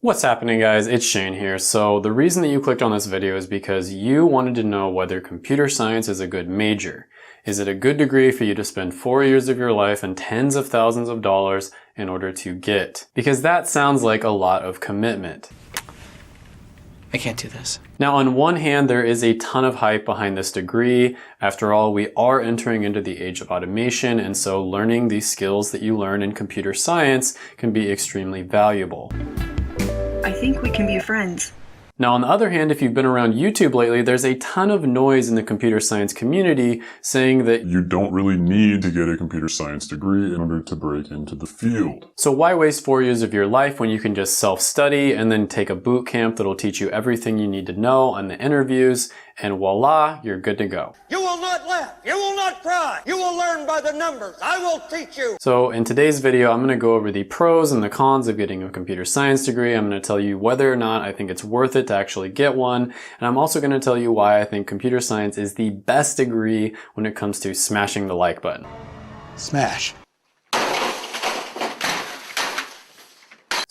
What's happening, guys? It's Shane here. So the reason that you clicked on this video is because you wanted to know whether computer science is a good major. Is it a good degree for you to spend 4 years of your life and tens of thousands of dollars in order to get? Because that sounds like a lot of commitment. I can't do this. Now, on one hand, there is a ton of hype behind this degree. After all, we are entering into the age of automation, and so learning these skills that you learn in computer science can be extremely valuable. I think we can be friends. Now, on the other hand, if you've been around YouTube lately, there's a ton of noise in the computer science community saying that you don't really need to get a computer science degree in order to break into the field. So why waste 4 years of your life when you can just self-study and then take a boot camp that'll teach you everything you need to know on the interviews, and voila, you're good to go. You will not laugh. You will not cry. You will learn by the numbers. I will teach you. So in today's video, I'm going to go over the pros and the cons of getting a computer science degree. I'm going to tell you whether or not I think it's worth it to actually get one. And I'm also going to tell you why I think computer science is the best degree when it comes to smashing the like button. Smash.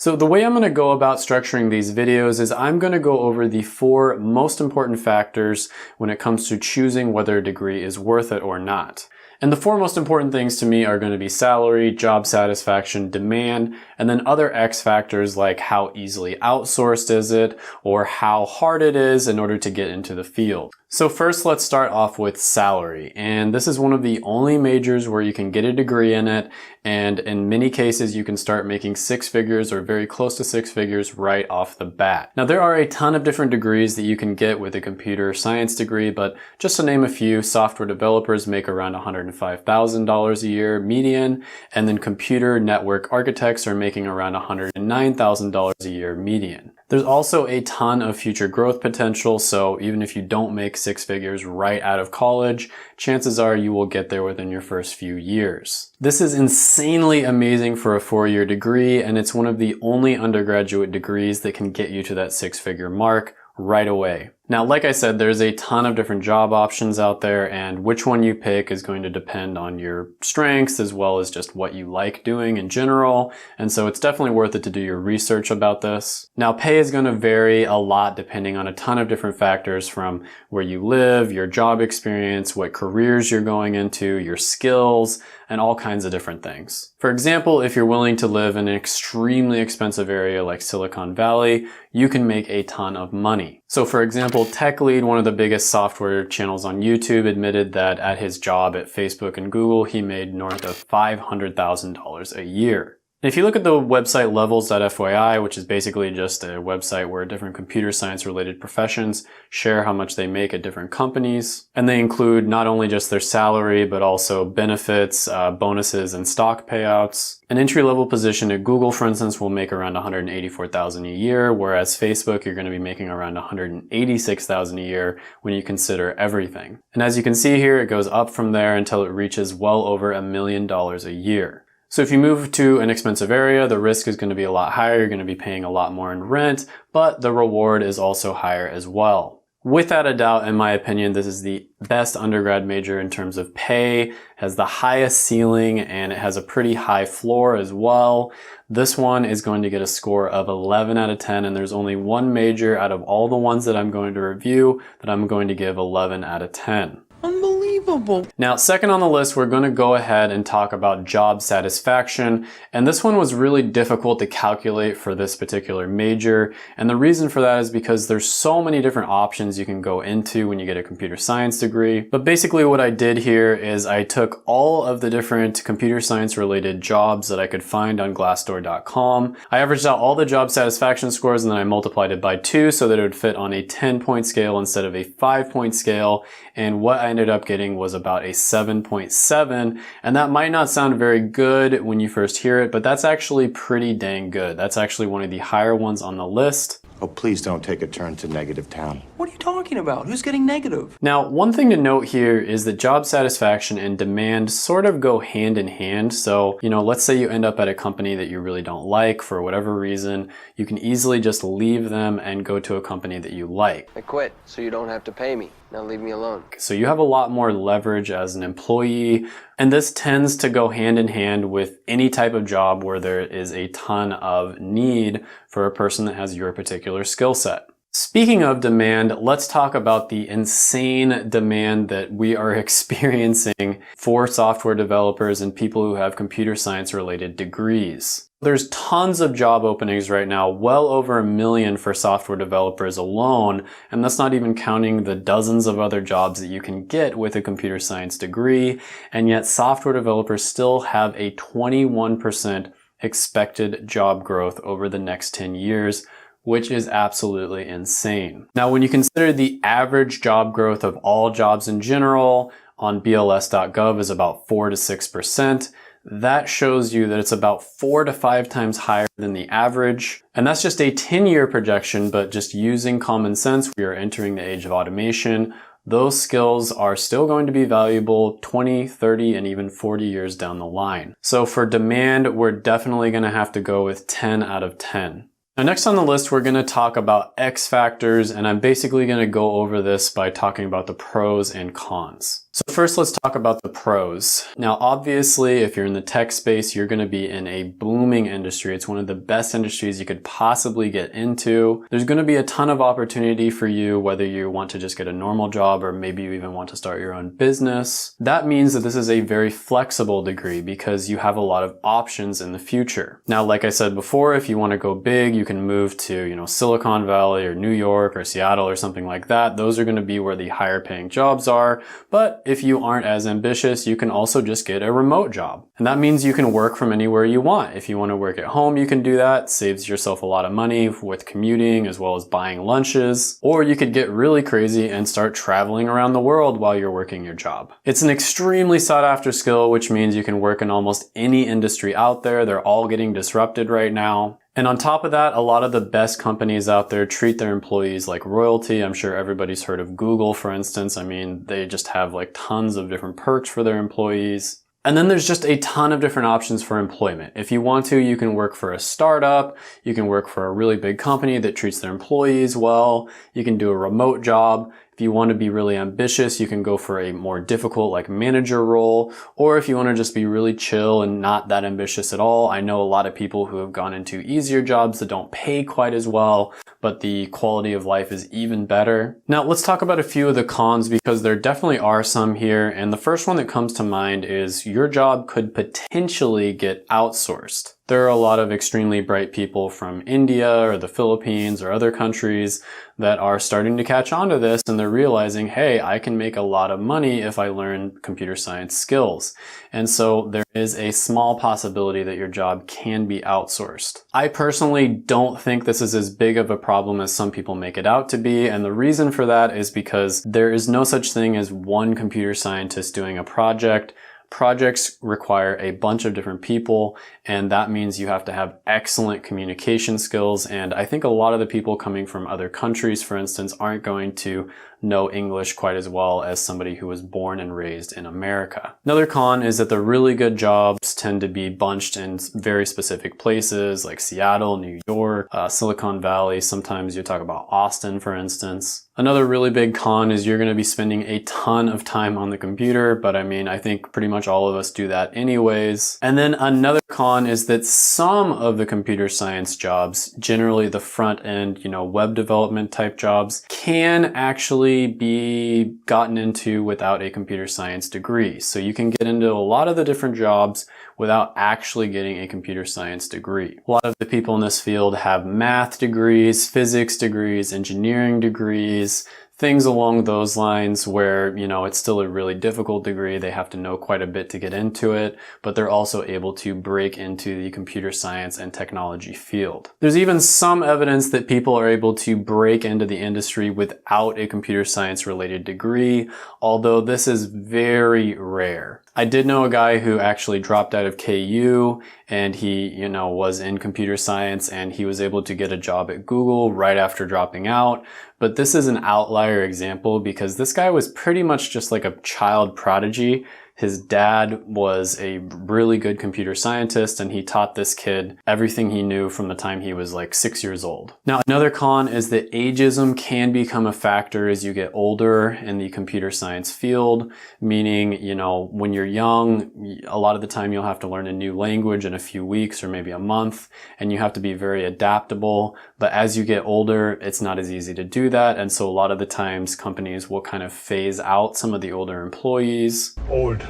So the way I'm going to go about structuring these videos is I'm going to go over the 4 most important factors when it comes to choosing whether a degree is worth it or not. And the 4 most important things to me are going to be salary, job satisfaction, demand, and then other X factors like how easily outsourced is it, or how hard it is in order to get into the field. So first, let's start off with salary. And this is one of the only majors where you can get a degree in it. And in many cases, you can start making 6 figures or very close to 6 figures right off the bat. Now, there are a ton of different degrees that you can get with a computer science degree, but just to name a few, software developers make around $105,000 a year median, and then computer network architects are making around $109,000 a year median. There's also a ton of future growth potential, so even if you don't make 6 figures right out of college, chances are you will get there within your first few years. This is insanely amazing for a 4-year degree, and it's one of the only undergraduate degrees that can get you to that 6-figure mark right away. Now, like I said, there's a ton of different job options out there, and which one you pick is going to depend on your strengths as well as just what you like doing in general. And so it's definitely worth it to do your research about this. Now, pay is going to vary a lot depending on a ton of different factors, from where you live, your job experience, what careers you're going into, your skills, and all kinds of different things. For example, if you're willing to live in an extremely expensive area like Silicon Valley, you can make a ton of money. So for example, TechLead, one of the biggest software channels on YouTube, admitted that at his job at Facebook and Google, he made north of $500,000 a year. If you look at the website levels.fyi, which is basically just a website where different computer science related professions share how much they make at different companies, and they include not only just their salary, but also benefits, bonuses, and stock payouts. An entry-level position at Google, for instance, will make around $184,000 a year, whereas Facebook, you're going to be making around $186,000 a year when you consider everything. And as you can see here, it goes up from there until it reaches well over $1 million a year. So if you move to an expensive area, the risk is going to be a lot higher. You're going to be paying a lot more in rent, but the reward is also higher as well. Without a doubt, in my opinion, this is the best undergrad major in terms of pay, has the highest ceiling, and it has a pretty high floor as well. This one is going to get a score of 11 out of 10, and there's only one major out of all the ones that I'm going to review that I'm going to give 11 out of 10. Unbelievable. Now, second on the list, we're going to go ahead and talk about job satisfaction. And this one was really difficult to calculate for this particular major. And the reason for that is because there's so many different options you can go into when you get a computer science degree. But basically what I did here is I took all of the different computer science related jobs that I could find on Glassdoor.com. I averaged out all the job satisfaction scores, and then I multiplied it by 2 so that it would fit on a 10-point scale instead of a 5-point scale. And what I ended up getting was about a 7.7, and that might not sound very good when you first hear it, but that's actually pretty dang good. That's actually one of the higher ones on the list. Oh, please don't take a turn to negative town. What are you talking about? Who's getting negative? Now, one thing to note here is that job satisfaction and demand sort of go hand in hand. So, let's say you end up at a company that you really don't like for whatever reason, you can easily just leave them and go to a company that you like. I quit so you don't have to pay me. Now leave me alone. So you have a lot more leverage as an employee, and this tends to go hand in hand with any type of job where there is a ton of need for a person that has your particular skill set. Speaking of demand, let's talk about the insane demand that we are experiencing for software developers and people who have computer science related degrees. There's tons of job openings right now, well over 1 million for software developers alone, and that's not even counting the dozens of other jobs that you can get with a computer science degree, and yet software developers still have a 21% expected job growth over the next 10 years, which is absolutely insane. Now, when you consider the average job growth of all jobs in general on BLS.gov is about 4 to 6%, that shows you that it's about 4 to 5 times higher than the average. And that's just a 10-year projection, but just using common sense, we are entering the age of automation. Those skills are still going to be valuable 20, 30, and even 40 years down the line. So for demand, we're definitely going to have to go with 10 out of 10. Now, next on the list, we're going to talk about X factors, and I'm basically going to go over this by talking about the pros and cons. So first, let's talk about the pros. Now, obviously, if you're in the tech space, you're going to be in a booming industry. It's one of the best industries you could possibly get into. There's going to be a ton of opportunity for you, whether you want to just get a normal job or maybe you even want to start your own business. That means that this is a very flexible degree because you have a lot of options in the future. Now, like I said before, if you want to go big, you can move to, Silicon Valley or New York or Seattle or something like that. Those are going to be where the higher paying jobs are. But if you aren't as ambitious, you can also just get a remote job. And that means you can work from anywhere you want. If you want to work at home, you can do that. Saves yourself a lot of money with commuting as well as buying lunches. Or you could get really crazy and start traveling around the world while you're working your job. It's an extremely sought after skill, which means you can work in almost any industry out there. They're all getting disrupted right now. And on top of that, a lot of the best companies out there treat their employees like royalty. I'm sure everybody's heard of Google, for instance. I mean, they just have like tons of different perks for their employees. And then there's just a ton of different options for employment. If you want to, you can work for a startup. You can work for a really big company that treats their employees well. You can do a remote job. If you want to be really ambitious, you can go for a more difficult like manager role, or if you want to just be really chill and not that ambitious at all. I know a lot of people who have gone into easier jobs that don't pay quite as well, but the quality of life is even better. Now, let's talk about a few of the cons because there definitely are some here. And the first one that comes to mind is your job could potentially get outsourced. There are a lot of extremely bright people from India or the Philippines or other countries that are starting to catch on to this, and they're realizing, hey, I can make a lot of money if I learn computer science skills. And so there is a small possibility that your job can be outsourced. I personally don't think this is as big of a problem as some people make it out to be, and the reason for that is because there is no such thing as one computer scientist doing a project. Projects require a bunch of different people, and that means you have to have excellent communication skills. And I think a lot of the people coming from other countries, for instance, aren't going to know English quite as well as somebody who was born and raised in America. Another con is that the really good jobs tend to be bunched in very specific places like Seattle, New York, Silicon Valley. Sometimes you talk about Austin, for instance. Another really big con is you're going to be spending a ton of time on the computer, but I mean, I think pretty much all of us do that anyways. And then another con is that some of the computer science jobs, generally the front end, web development type jobs, can actually be gotten into without a computer science degree. So you can get into a lot of the different jobs without actually getting a computer science degree. A lot of the people in this field have math degrees, physics degrees, engineering degrees, things along those lines where, it's still a really difficult degree. They have to know quite a bit to get into it, but they're also able to break into the computer science and technology field. There's even some evidence that people are able to break into the industry without a computer science related degree, although this is very rare. I did know a guy who actually dropped out of KU and he, was in computer science and he was able to get a job at Google right after dropping out. But this is an outlier example because this guy was pretty much just like a child prodigy. His dad was a really good computer scientist, and he taught this kid everything he knew from the time he was like 6 years old. Now, another con is that ageism can become a factor as you get older in the computer science field, meaning, you know, when you're young, a lot of the time you'll have to learn a new language in a few weeks or maybe a month, and you have to be very adaptable. But as you get older, it's not as easy to do that. And so a lot of the times companies will kind of phase out some of the older employees. Old,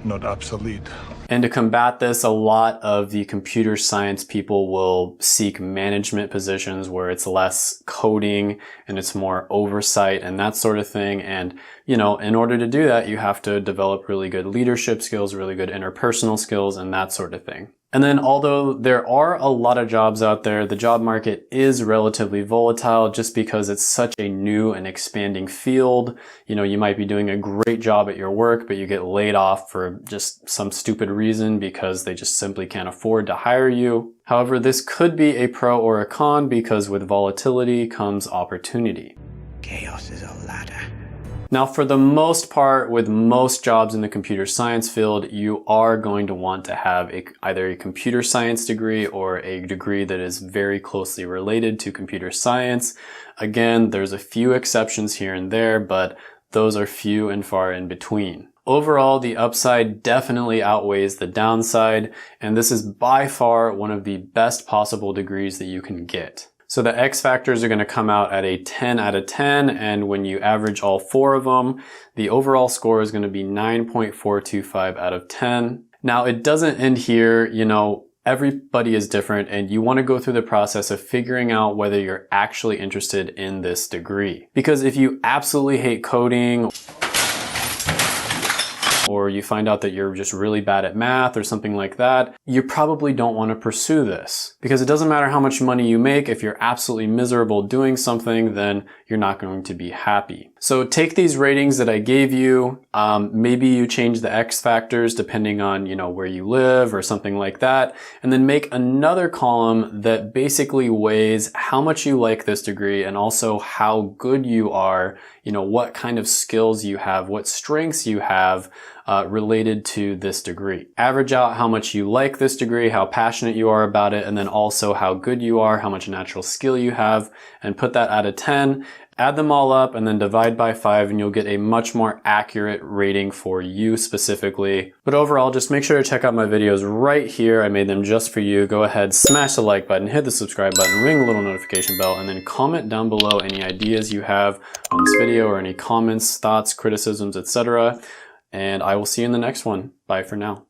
not obsolete. And to combat this, a lot of the computer science people will seek management positions where it's less coding and it's more oversight and that sort of thing. And, you know, in order to do that, you have to develop really good leadership skills, really good interpersonal skills, and that sort of thing. And then although there are a lot of jobs out there, the job market is relatively volatile just because it's such a new and expanding field. You know, you might be doing a great job at your work, but you get laid off for just some stupid reason because they just simply can't afford to hire you. However, this could be a pro or a con because with volatility comes opportunity. Chaos is a ladder. Now, for the most part, with most jobs in the computer science field, you are going to want to have either a computer science degree or a degree that is very closely related to computer science. Again, there's a few exceptions here and there, but those are few and far in between. Overall, the upside definitely outweighs the downside, and this is by far one of the best possible degrees that you can get. So the X factors are going to come out at a 10 out of 10, and when you average all 4 of them, the overall score is going to be 9.425 out of 10. Now, it doesn't end here. You know, everybody is different, and you want to go through the process of figuring out whether you're actually interested in this degree. Because if you absolutely hate coding, or you find out that you're just really bad at math or something like that, you probably don't want to pursue this. Because it doesn't matter how much money you make, if you're absolutely miserable doing something, then you're not going to be happy. So take these ratings that I gave you, maybe you change the X factors depending on, you know, where you live or something like that, and then make another column that basically weighs how much you like this degree and also how good you are, you know, what kind of skills you have, what strengths you have, related to this degree. Average out how much you like this degree, how passionate you are about it, and then also how good you are, how much natural skill you have, and put that out of 10. Add them all up and then divide by 5 and you'll get a much more accurate rating for you specifically. But overall, just make sure to check out my videos right here. I made them just for you. Go ahead, smash the like button, hit the subscribe button, ring the little notification bell, and then comment down below any ideas you have on this video or any comments, thoughts, criticisms, etc. And I will see you in the next one. Bye for now.